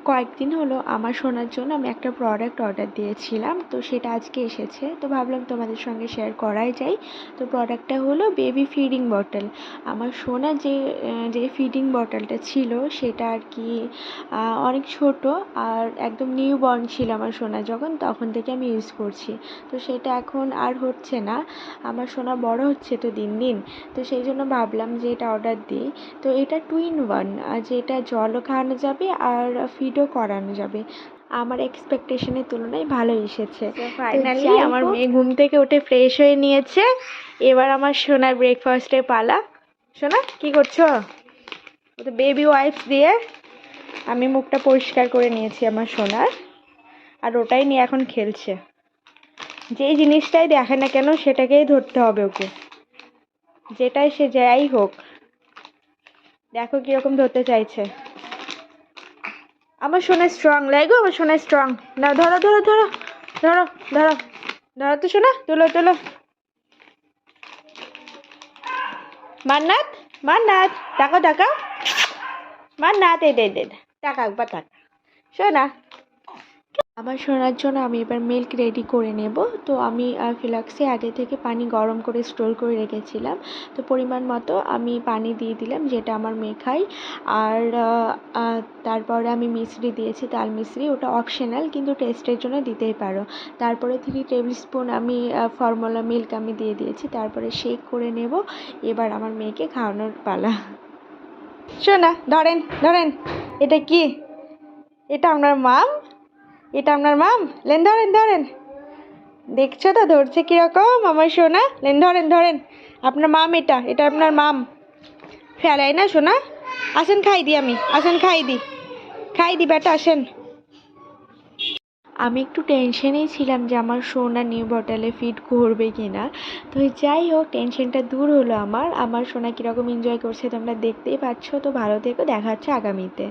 কয়েকদিন হলো আমার সোনার জন্য আমি একটা প্রোডাক্ট অর্ডার দিয়েছিলাম, তো সেটা আজকে এসেছে। তো ভাবলাম তোমাদের সঙ্গে শেয়ার করাই যায়। তো প্রোডাক্টটা হলো বেবি ফিডিং বটল। আমার সোনার যে ফিডিং বটলটা ছিল সেটা আর কি অনেক ছোট, আর একদম নিউ বর্ন ছিল আমার সোনা যখন, তখন থেকে আমি ইউজ করছি। তো সেটা এখন আর হচ্ছে না, আমার সোনা বড় হচ্ছে তো দিন দিন। তো সেই জন্য ভাবলাম যে এটা অর্ডার দিই। তো এটা 2 in 1, যেটা জলও খাওয়ানো যাবে আর ফিডও করানো যাবে। আমার এক্সপেকটেশনের তুলনায় ভালো এসেছে। ফাইনালি আমার মেয়ে ঘুম থেকে উঠে ফ্রেশ হয়ে নিয়েছে। এবার আমার সোনার ব্রেকফাস্টের পালা। সোনা কি করছো? ও তো বেবি ওয়াইপস দিয়ে আমি মুখটা পরিষ্কার করে নিয়েছি আমার সোনার, আর ওটাই নিয়ে এখন খেলছে। যেই জিনিসটাই দেখে না কেন সেটাকেই ধরতে হবে ওকে, যেটাই সে যাই হোক। দেখো কিরকম ধরতে চাইছে। আমার সোনা স্ট্রং লাগো, আমার সোনা স্ট্রং। না ধরো ধরো ধরো ধরো ধরো ধরো তো সোনা, তোলো তোলো। মান্নাত, মান্নাত তাকাও তাকাও। মান্নাত এই দে দে, টাকা একবার টাকা। সোনা, আমার সোনার জন্য আমি এবার মিল্ক রেডি করে নেব। তো আমি ফ্লাক্সে আগে থেকে পানি গরম করে স্টোর করে রেখেছিলাম। তো পরিমাণ মতো আমি পানি দিয়ে দিলাম, যেটা আমার মেয়ে খায়। আর তারপরে আমি মিশ্রি দিয়েছি, তাল মিশ্রি। ওটা অপশনাল, কিন্তু টেস্টের জন্য দিতেই পারো। তারপরে 3 টেবিল স্পুন আমি ফর্মুলা মিল্ক আমি দিয়ে দিয়েছি। তারপরে শেক করে নেব। এবার আমার মেয়েকে খাওয়ানোর পালা। শোনা ধরেন ধরেন, এটা কি? এটা আপনার মাম, এটা আপনার মাম। লেন ধরেন ধরেন, দেখছো তো ধরছে কিরকম আমার সোনা। লেন ধরেন ধরেন, আপনার মাম, এটা এটা আপনার মাম। ফেলাই না সোনা, আসেন খাই দিই আমি, আসেন খাই দিই, খাই দিই বেটা আসেন। আমি একটু টেনশনেই ছিলাম যে আমার সোনা নিউ বটলে ফিড করবে কিনা। তো যাই হোক, টেনশনটা দূর হলো আমার। আমার সোনা কীরকম এনজয় করছে তোমরা দেখতেই পাচ্ছ। তো ভালো থেকো, দেখা হচ্ছে আগামীতে।